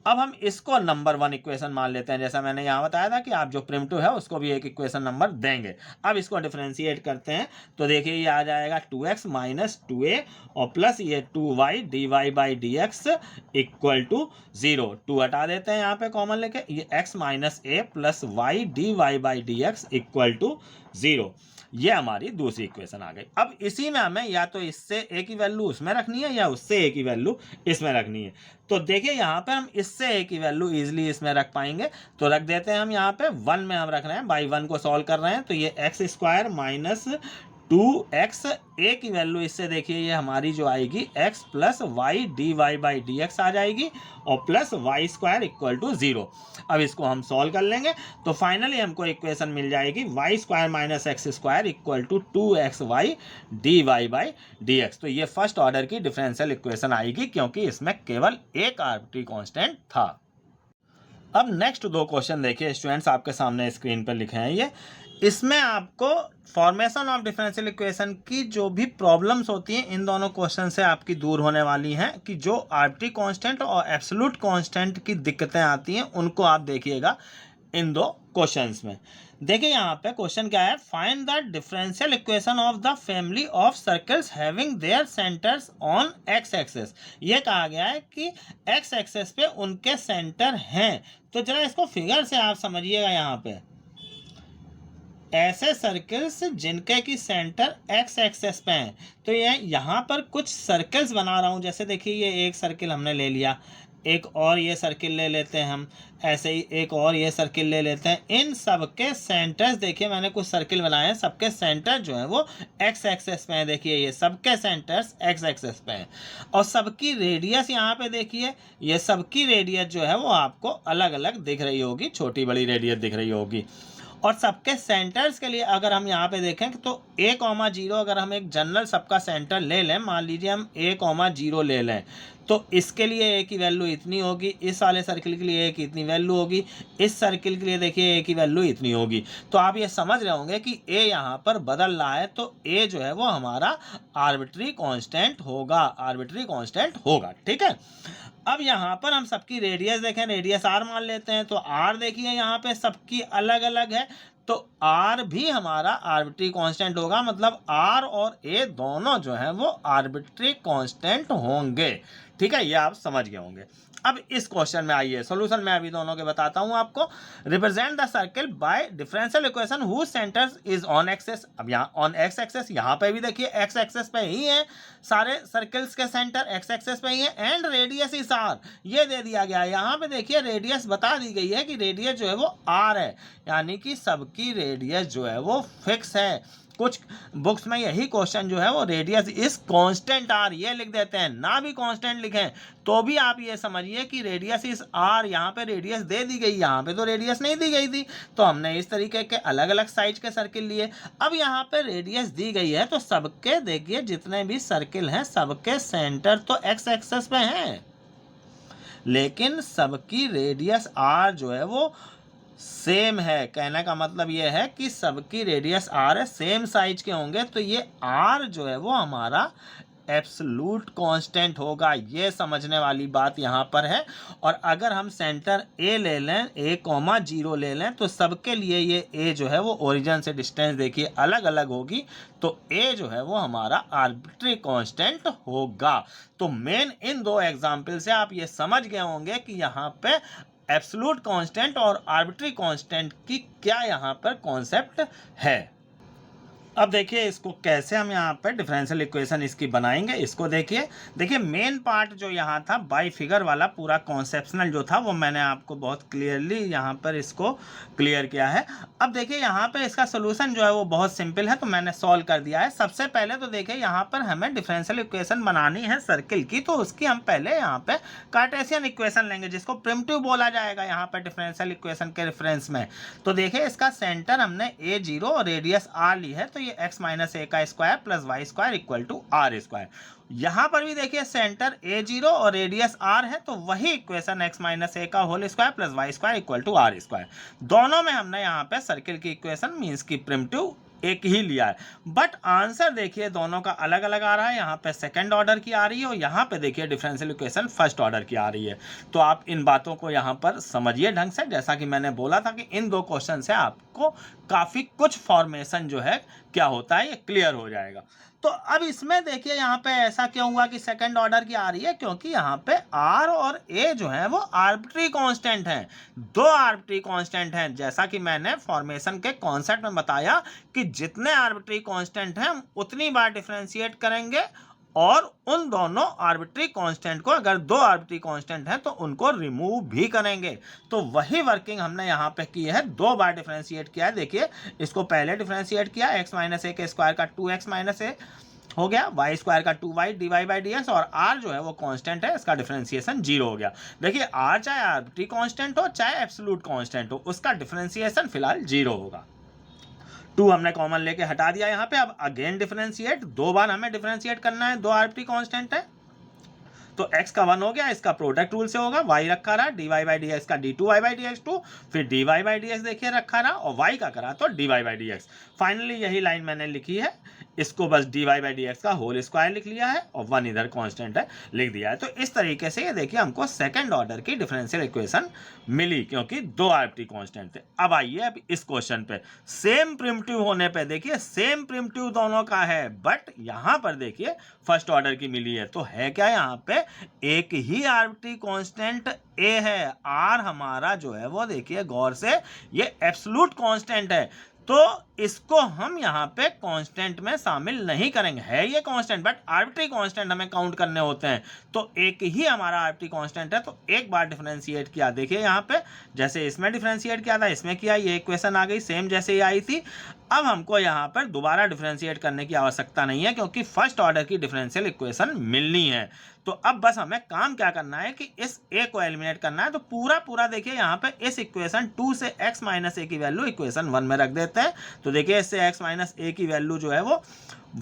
अब हम इसको नंबर 1 इक्वेशन मान लेते हैं, जैसा मैंने यहाँ बताया था कि आप जो प्रिमिटिव है उसको भी एक इक्वेशन नंबर देंगे। अब इसको डिफरेंशिएट करते हैं, तो देखिए ये आ जाएगा 2x माइनस 2a और प्लस ये 2y dy by D x equal to 0। 2 हटा देते हैं यहाँ पे कॉमन लेके, ये x minus a plus y dy by D x equal to 0। ये हमारी दूसरी इक्वेशन आ गई। अब इसी में हमें या तो इससे ए की वैल्यू उसमें रखनी है या उससे ए की वैल्यू इसमें रखनी है। तो देखिए यहाँ पे हम इससे ए की वैल्यू इजीली इसमें रख पाएंगे, तो रख देते हैं हम यहाँ पे 1 में हम रख रहे हैं, बाई 1 को सॉल्व कर रहे हैं। तो ये एक्स स्क्वायर माइनस 2x, ए की वैल्यू इससे देखिए ये हमारी जो आएगी x plus Y D Y by D X आ जाएगी और plus Y square equal to 0। अब इसको हम सॉल्व कर लेंगे, तो फाइनली हमको इक्वेशन मिल जाएगी y square minus x square equal to 2xy d Y by D x. तो ये फर्स्ट ऑर्डर की डिफरेंशियल इक्वेशन आएगी, क्योंकि इसमें केवल एक आर्बिट्री कांस्टेंट था। अब नेक्स्ट 2 क्वेश्चन देखिए स्टूडेंट्स, आपके सामने स्क्रीन पर लिखे हैं ये। इसमें आपको फॉर्मेशन ऑफ डिफरेंशियल इक्वेशन की जो भी प्रॉब्लम्स होती हैं इन दोनों क्वेश्चन से आपकी दूर होने वाली हैं, कि जो आर्बिट्री कांस्टेंट और एब्सोल्यूट कांस्टेंट की दिक्कतें आती हैं उनको आप देखिएगा इन 2 क्वेश्चंस में। देखिए यहाँ पे क्वेश्चन क्या है, find the differential equation of the family of circles having their centres on x axis. ये कहा गया है कि एक्स एक्सेस पे उनके सेंटर हैं। तो जरा इसको फिगर से आप समझिएगा, यहाँ पे ऐसे सर्कल्स जिनके की सेंटर एक्स एक्सेस पे हैं। तो ये यहाँ पर कुछ सर्कल्स बना रहा हूँ, जैसे देखिए ये एक सर्किल हमने ले लिया, एक और ये सर्किल ले लेते हैं हम, ऐसे ही एक और ये सर्किल ले लेते हैं। इन सब के सेंटर्स देखिए मैंने कुछ सर्किल बनाए हैं, सबके सेंटर जो है वो एक्स एक्सेस पे हैं। देखिए ये सबके सेंटर्स एक्स एक्सेस पे हैं और सबकी रेडियस यहाँ पे देखिए, ये सबकी रेडियस जो है वो आपको अलग अलग दिख रही होगी, छोटी बड़ी रेडियस दिख रही होगी। और सबके सेंटर्स के लिए अगर हम यहाँ पे देखें तो a,0 अगर हम एक जनरल सबका सेंटर ले लें, मान लीजिए हम a,0 ले लें, तो इसके लिए a की वैल्यू इतनी होगी, इस वाले सर्किल के लिए a की इतनी वैल्यू होगी, इस सर्किल के लिए देखिए a की वैल्यू इतनी होगी। तो आप ये समझ रहे होंगे कि a यहाँ पर बदल रहा है, तो a जो है वो हमारा आर्बिट्री कांस्टेंट होगा, आर्बिट्री कांस्टेंट होगा। ठीक है, अब यहाँ पर हम सबकी रेडियस देखें, रेडियस r मान लेते हैं, तो r देखिए यहाँ पे सबकी अलग अलग है, तो r भी हमारा आर्बिट्री कांस्टेंट होगा, मतलब r और a दोनों जो है वो आर्बिट्री कांस्टेंट होंगे। ठीक है, ये आप समझ गए होंगे। अब इस क्वेश्चन में आइए, सॉल्यूशन मैं अभी दोनों के बताता हूं आपको। Represent the circle by differential equation whose centre is on axis. अब यहाँ ऑन एक्स एक्सेस, यहाँ पे भी देखिए एक्स एक्सेस पे ही है, सारे सर्किल्स के सेंटर एक्स एक्सेस पे ही है। एंड रेडियस इज आर, ये दे दिया गया है। यहाँ पे देखिए रेडियस बता दी गई है कि रेडियस जो है वो आर है, यानी कि सबकी रेडियस जो है वो फिक्स है। कुछ बुक्स में यही क्वेश्चन जो है वो रेडियस इज कांस्टेंट आर ये लिख देते हैं, ना भी कांस्टेंट लिखें तो भी आप ये समझिए कि रेडियस इज आर। यहाँ पे रेडियस दे दी गई, यहाँ पे तो रेडियस नहीं दी गई थी, तो हमने इस तरीके के अलग अलग साइज के सर्किल लिए। अब यहाँ पे रेडियस दी गई है, तो सबके देखिए जितने भी सर्किल हैं सबके सेंटर तो एक्स एक्सेस पे हैं, लेकिन सबकी रेडियस आर जो है वो सेम है। कहने का मतलब ये है कि सबकी रेडियस आर है, सेम साइज के होंगे, तो ये आर जो है वो हमारा एब्सोल्यूट कांस्टेंट होगा। ये समझने वाली बात यहाँ पर है। और अगर हम सेंटर ए ले लें, a,0 ले लें, तो सबके लिए ये a जो है वो ओरिजिन से डिस्टेंस देखिए अलग अलग होगी, तो a जो है वो हमारा आर्बिट्री कांस्टेंट होगा। तो मेन इन दो एग्जाम्पल से आप ये समझ गए होंगे कि यहाँ पे एब्सोल्यूट कांस्टेंट और आर्बिट्री कांस्टेंट की क्या यहाँ पर कॉन्सेप्ट है। अब देखिए इसको कैसे हम यहाँ पर डिफरेंशियल इक्वेशन इसकी बनाएंगे, इसको देखिए मेन पार्ट जो यहाँ था बाई फिगर वाला पूरा कॉन्सेप्शनल जो था वो मैंने आपको बहुत क्लियरली यहाँ पर इसको क्लियर किया है। अब देखिए यहाँ पे इसका सोल्यूशन जो है वो बहुत सिंपल है, तो मैंने सॉल्व कर दिया है। सबसे पहले तो देखिए यहाँ पर हमें डिफरेंशियल इक्वेशन बनानी है सर्किल की, तो उसकी हम पहले यहाँ पे कार्टेशियन इक्वेशन लेंगे, जिसको प्रिमिटिव बोला जाएगा यहाँ पर डिफरेंशियल इक्वेशन के रेफरेंस में। तो देखिए इसका सेंटर हमने a0 और रेडियस r ली है, तो ये x माइनस ए का square plus Y square equal to r square. यहाँ पर भी देखिए सेंटर a0 और रेडियस r है, तो वही इक्वेशन x माइनस ए का whole square plus Y square equal to r square. दोनों में हमने यहाँ पे सर्किल की इक्वेशन मीन्स की प्रिमिटिव एक ही लिया है, बट आंसर देखिए दोनों का अलग अलग आ रहा है। यहाँ पे सेकंड ऑर्डर की आ रही है और यहाँ पे देखिए डिफरेंशियल इक्वेशन फर्स्ट ऑर्डर की आ रही है। तो आप इन बातों को यहाँ पर समझिए ढंग से। जैसा कि मैंने बोला था कि इन दो क्वेश्चन से आपको काफ़ी कुछ फॉर्मेशन जो है क्या होता है ये क्लियर हो जाएगा। तो अब इसमें देखिए यहाँ पे ऐसा क्यों हुआ कि सेकंड ऑर्डर की आ रही है, क्योंकि यहाँ पे R और A जो है वो आर्बिट्री कांस्टेंट हैं, दो आर्बिट्री कांस्टेंट हैं। जैसा कि मैंने फॉर्मेशन के कॉन्सेप्ट में बताया कि जितने आर्बिट्री कांस्टेंट हैं हम उतनी बार डिफरेंशिएट करेंगे, और उन दोनों आर्बिट्री कांस्टेंट को, अगर दो आर्बिट्री कांस्टेंट हैं तो उनको रिमूव भी करेंगे। तो वही वर्किंग हमने यहाँ पे की है, दो बार डिफरेंशिएट किया है। देखिए इसको पहले डिफरेंशिएट किया, x माइनस ए के स्क्वायर का 2x माइनस ए हो गया, वाई स्क्वायर का 2y dy by D x, और r जो है वो कांस्टेंट है, इसका डिफरेंशिएशन 0 हो गया। देखिए r चाहे आर्बिट्री कांस्टेंट हो चाहे एब्सोल्यूट कांस्टेंट हो, उसका डिफरेंशिएशन फिलहाल 0 होगा। 2 हमने कॉमन लेके हटा दिया यहाँ पे। अब अगेन डिफरेंशिएट, दो बार हमें डिफरेंशिएट करना है, दो आर्बिट्री कांस्टेंट है, तो x का 1 हो गया, इसका प्रोडक्ट रूल से होगा, y रखा रहा, dy बाई डी एक्स का d2y बाई डी एक्स 2, फिर dy बाई डी एक्स देखिए रखा रहा, और y का करा तो dy by D x. Finally यही लाइन मैंने लिखी है, इसको बस dy बाई डी एक्स का होल स्क्वायर लिख लिया है और 1 इधर कांस्टेंट है लिख दिया है। तो इस तरीके से ये देखिए हमको सेकंड ऑर्डर की डिफरेंशियल इक्वेशन मिली, क्योंकि दो आर्बिट्री कांस्टेंट थे। अब आइए अब इस क्वेश्चन पे, सेम प्रिमिटिव होने पे देखिए सेम प्रिमिटिव दोनों का है, बट यहाँ पर देखिए फर्स्ट ऑर्डर की मिली है, तो है क्या यहाँ पे एक ही आर्बिट्री कांस्टेंट a है। r हमारा जो है वो देखिए गौर से ये एब्सोल्यूट कांस्टेंट है, तो इसको हम यहाँ पे कांस्टेंट में शामिल नहीं करेंगे। है ये कांस्टेंट बट आर्बिट्री कांस्टेंट हमें काउंट करने होते हैं, तो एक ही हमारा आर्बिट्री कांस्टेंट है। तो एक बार डिफरेंशिएट किया, देखिए यहाँ पे जैसे इसमें डिफरेंशिएट किया था, इसमें किया, ये इक्वेशन आ गई सेम जैसे ही आई थी। अब हमको यहाँ पर दोबारा डिफरेंशिएट करने की आवश्यकता नहीं है, क्योंकि फर्स्ट ऑर्डर की डिफरेंशियल इक्वेशन मिलनी है। तो अब बस हमें काम क्या करना है कि इस ए को एलिमिनेट करना है। तो पूरा देखिए यहाँ पे इस इक्वेशन 2 से x माइनस ए की वैल्यू इक्वेशन 1 में रख देते हैं। तो देखिए इससे x माइनस ए की वैल्यू जो है वो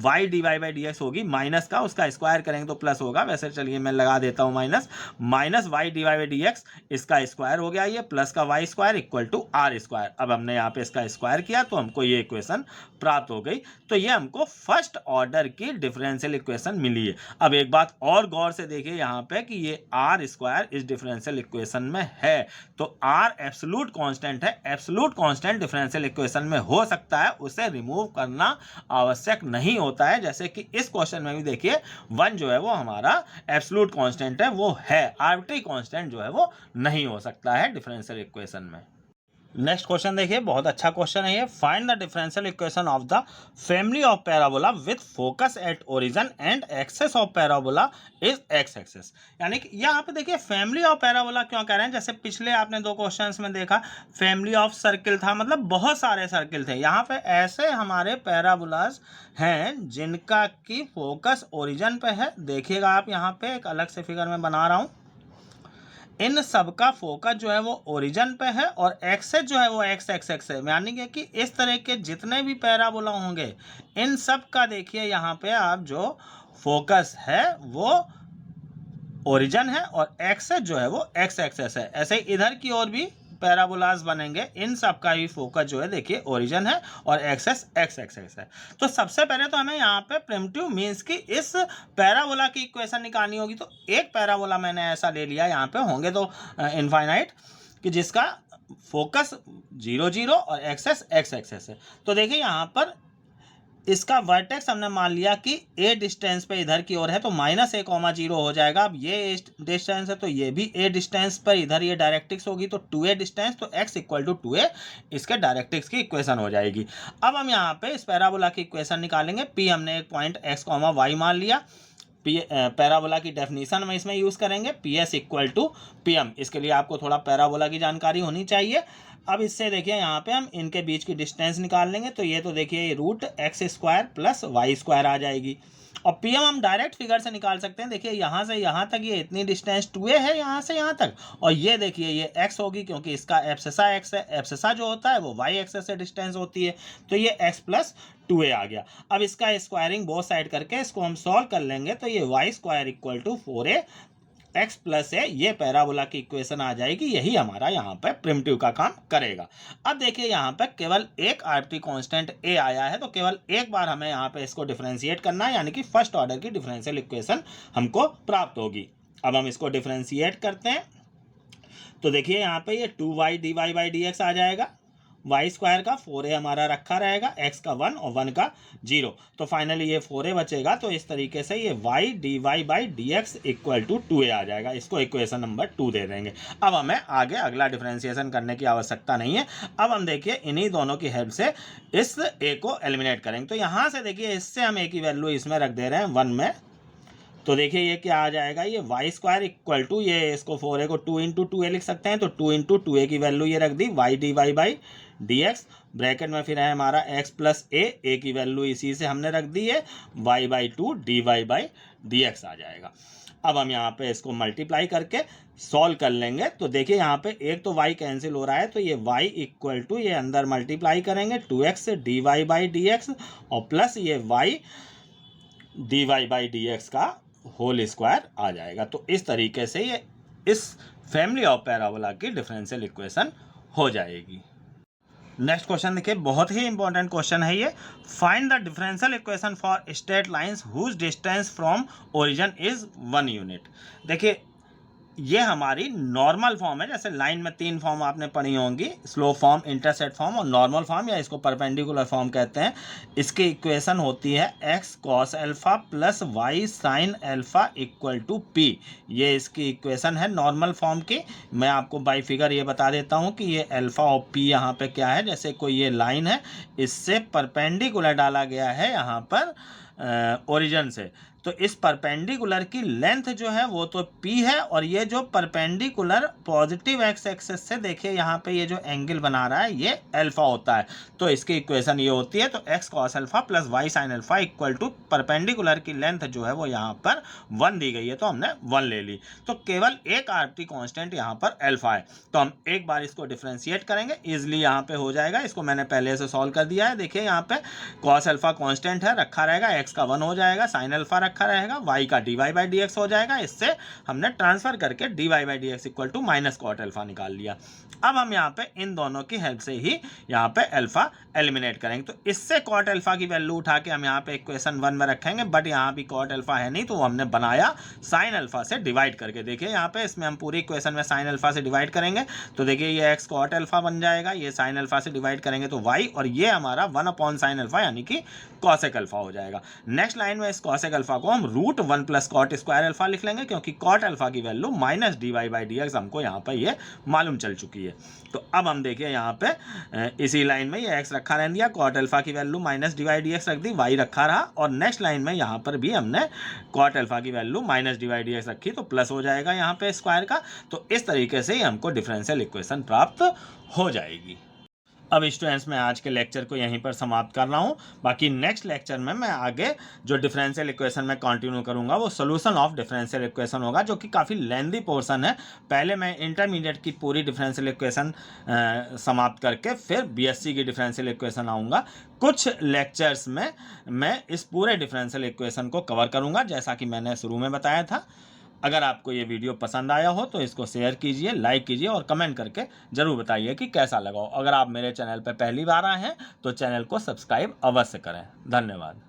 y dy by D x होगी, माइनस का उसका स्क्वायर करेंगे तो प्लस होगा। वैसे चलिए मैं लगा देता हूँ minus y dy by D x, इसका स्क्वायर हो गया ये, प्लस का y square equal to r square. अब हमने यहाँ पे इसका स्क्वायर किया तो हमको ये इक्वेशन प्राप्त हो गई। तो ये हमको फर्स्ट ऑर्डर की डिफरेंशियल इक्वेशन मिली है। अब एक बात और गौर से देखिए यहाँ पे कि ये आर स्क्वायर इस डिफरेंशियल इक्वेशन में है, तो आर एब्सोल्यूट कांस्टेंट है। एब्सोल्यूट कांस्टेंट डिफरेंशियल इक्वेशन में हो सकता है, उसे रिमूव करना आवश्यक नहीं होता है। जैसे कि इस क्वेश्चन में भी देखिए 1 जो है वो हमारा एब्सोल्यूट कांस्टेंट है, वो है। आर्बिट्री कांस्टेंट जो है वो नहीं हो सकता है डिफरेंशियल इक्वेशन में। नेक्स्ट क्वेश्चन देखिए, बहुत अच्छा क्वेश्चन है ये। Find the differential equation of the family of parabola with focus at origin and axis of parabola is x axis. यानी कि यहाँ पे देखिए फैमिली ऑफ पैराबोला क्यों कह रहे हैं, जैसे पिछले आपने 2 क्वेश्चंस में देखा फैमिली ऑफ सर्किल था, मतलब बहुत सारे सर्किल थे। यहाँ पे ऐसे हमारे पैराबोलास हैं जिनका की फोकस ओरिजिन पे है। देखिएगा आप यहाँ पे एक अलग से फिगर में बना रहा हूँ, इन सब का फोकस जो है वो ओरिजिन पे है और एक्सेस जो है वो एक्स एक्सेस है। यानी कि इस तरह के जितने भी पैराबोला होंगे इन सब का देखिए यहाँ पे आप जो फोकस है वो ओरिजिन है और एक्सेस जो है वो एक्स एक्सेस है। ऐसे ही इधर की ओर भी पैराबोलास बनेंगे, इन सब का भी फोकस जो है देखिए ओरिजिन है और एक्सेस एक्स एक्सेस है। तो सबसे पहले तो हमें यहाँ पे प्रिमिटिव मींस की इस पैराबोला की इक्वेशन निकालनी होगी। तो एक पैराबोला मैंने ऐसा ले लिया, यहाँ पे होंगे तो इनफाइनाइट, कि जिसका फोकस 0 0 और एक्सेस एक्स एक्सेस है। तो देखिए यहाँ पर इसका वर्टेक्स हमने मान लिया कि a डिस्टेंस पे इधर की ओर है, तो -a,0 हो जाएगा। अब ये डिस्टेंस है तो ये भी a डिस्टेंस पर इधर ये डायरेक्ट्रिक्स होगी, तो 2a डिस्टेंस, तो x इक्वल टू 2a इसके डायरेक्ट्रिक्स की इक्वेशन हो जाएगी। अब हम यहाँ पे इस पैराबोला की इक्वेशन निकालेंगे। p हमने एक पॉइंट x, y मान लिया। पैराबोला की डेफिनेशन में इसमें यूज़ करेंगे PS इक्वल टू PM। इसके लिए आपको थोड़ा पैराबोला की जानकारी होनी चाहिए। अब इससे देखिए यहाँ पे हम इनके बीच की डिस्टेंस निकाल लेंगे, तो ये तो देखिए ये root X square plus Y square आ जाएगी। और PM हम डायरेक्ट फिगर से निकाल सकते हैं। देखिए यहाँ से यहाँ तक ये इतनी डिस्टेंस 2a है, यहाँ से यहाँ तक, और ये देखिए ये x होगी क्योंकि इसका एब्सेसा x है। एब्सेसा जो होता है वो y एक्सेस से डिस्टेंस होती है, तो ये x प्लस 2a आ गया। अब इसका स्क्वायरिंग बोथ साइड करके इसको हम सॉल्व कर लेंगे, तो ये y square equal to 4a x plus है, ये पैराबोला की इक्वेशन आ जाएगी। यही हमारा यहाँ पे प्रिमिटिव का काम करेगा। अब देखिए यहाँ पे केवल एक आर्बिट्री कांस्टेंट a आया है, तो केवल एक बार हमें यहाँ पे इसको डिफरेंशिएट करना है, यानी कि फर्स्ट ऑर्डर की डिफरेंशियल इक्वेशन हमको प्राप्त होगी। अब हम इसको डिफरेंशिएट करते हैं, तो देखिए यहाँ पे ये 2y dy by D X आ जाएगा। y स्क्वायर का 4a हमारा रखा रहेगा, x का 1 और 1 का 0, तो फाइनली ये 4a बचेगा। तो इस तरीके से ये y dy by D x equal to 2a आ जाएगा। इसको इक्वेशन नंबर 2 दे देंगे। अब हमें आगे अगला डिफरेंशिएशन करने की आवश्यकता नहीं है। अब हम देखिए इन्हीं दोनों की हेल्प से इस a को एलिमिनेट करेंगे। तो यहाँ से देखिए इससे हम a की वैल्यू इसमें रख दे रहे हैं 1 में, तो देखिए ये क्या आ जाएगा, ये y स्क्वायर इक्वल टू, ये इसको 4a को 2 इंटू 2a लिख सकते हैं, तो 2 इंटू 2a की वैल्यू ये रख दी y dy by D X, bracket में फिर है हमारा x प्लस a की वैल्यू इसी से हमने रख दी है y by 2 dy by D X आ जाएगा। अब हम यहाँ पे इसको मल्टीप्लाई करके सॉल्व कर लेंगे, तो देखिए यहाँ पे एक तो y कैंसिल हो रहा है, तो ये y इक्वल टू ये अंदर मल्टीप्लाई करेंगे 2x dy by D x और प्लस ये y dy by D x का होल स्क्वायर आ जाएगा। तो इस तरीके से ये इस फैमिली ऑफ पैराबोला की डिफरेंशियल इक्वेशन हो जाएगी। नेक्स्ट क्वेश्चन देखिए, बहुत ही इंपॉर्टेंट क्वेश्चन है ये। Find the differential equation for straight lines whose distance from origin is 1 unit. देखिए ये हमारी नॉर्मल फॉर्म है। जैसे लाइन में 3 फॉर्म आपने पढ़ी होंगी, स्लोप फॉर्म, इंटरसेप्ट फॉर्म और नॉर्मल फॉर्म, या इसको परपेंडिकुलर फॉर्म कहते हैं। इसकी इक्वेशन होती है x cos alpha plus y sin alpha equal to p। ये इसकी इक्वेशन है नॉर्मल फॉर्म की। मैं आपको बाई फिगर ये बता देता हूँ कि ये अल्फा और p यहाँ पे क्या है। जैसे कोई ये लाइन है, इससे परपेंडिकुलर डाला गया है यहाँ पर ओरिजिन से, तो इस परपेंडिकुलर की लेंथ जो है वो तो p है, और ये जो परपेंडिकुलर पॉजिटिव एक्स एक्सेस से देखिए यहाँ पे ये जो एंगल बना रहा है ये अल्फा होता है। तो इसकी इक्वेशन ये होती है, तो x cos alpha plus y sin alpha equal to perpendicular की लेंथ जो है वो यहाँ पर 1 दी गई है, तो हमने 1 ले ली। तो केवल एक आरटी कांस्टेंट यहाँ पर अल्फा है, तो हम एक बार इसको डिफ्रेंशिएट करेंगे, इजिली यहाँ पे हो जाएगा। इसको मैंने पहले से सॉल्व कर दिया है। देखिए यहाँ पे cos अल्फा कांस्टेंट है, रखा रहेगा, x का 1 हो जाएगा, sin अल्फा रखा रहेगा, y का dy बाई डी एक्स हो जाएगा। इससे हमने ट्रांसफर करके dy by D x equal to minus cot alpha निकाल लिया। अब हम यहाँ पे इन दोनों की हेल्प से ही यहाँ पे अल्फा एलिमिनेट करेंगे। तो इससे कॉट अल्फा की वैल्यू उठा के हम यहाँ पे इक्वेशन 1 में रखेंगे, बट यहाँ भी कॉट अल्फा है नहीं, तो वो हमने बनाया साइन अल्फा से डिवाइड करके। देखिए यहाँ पे इसमें हम पूरी इक्वेशन में साइन अल्फा से डिवाइड करेंगे, तो देखिए ये x कॉट अल्फा बन जाएगा, ये साइन अल्फा से डिवाइड करेंगे तो y, और ये हमारा 1 अपॉन साइन अल्फा यानी कि कॉसेक अल्फा हो जाएगा। नेक्स्ट लाइन में इस कॉसेक अल्फा को हम root 1 plus cot square alpha लिख लेंगे, क्योंकि कॉट अल्फा की value minus dy by D x हमको यहाँ पर ये मालूम चल चुकी है। तो अब हम देखिए यहाँ पे इसी लाइन में ये x रखा रहने दिया, कॉट अल्फा की value minus dy D x रख दी, y रखा रहा, और नेक्स्ट लाइन में यहाँ पर भी हमने कॉट अल्फा की value minus dy D x रखी, तो प्लस हो जाएगा यहाँ पे स्क्वायर का। तो इस तरीके से ही हमको डिफरेंशियल इक्वेशन प्राप्त हो जाएगी। अब स्टूडेंट्स मैं आज के लेक्चर को यहीं पर समाप्त कर रहा हूँ। बाकी नेक्स्ट लेक्चर में मैं आगे जो डिफरेंशियल इक्वेशन में कंटिन्यू करूँगा वो सोल्यूशन ऑफ डिफरेंशियल इक्वेशन होगा, जो कि काफ़ी लेंदी पोर्शन है। पहले मैं इंटरमीडिएट की पूरी डिफरेंशियल इक्वेशन समाप्त करके फिर बीएससी की डिफरेंशियल इक्वेशन आऊँगा। कुछ लेक्चर्स में मैं इस पूरे डिफरेंशियल इक्वेशन को कवर करूँगा, जैसा कि मैंने शुरू में बताया था। अगर आपको ये वीडियो पसंद आया हो तो इसको शेयर कीजिए, लाइक कीजिए और कमेंट करके ज़रूर बताइए कि कैसा लगा। अगर आप मेरे चैनल पर पहली बार आए हैं तो चैनल को सब्सक्राइब अवश्य करें। धन्यवाद।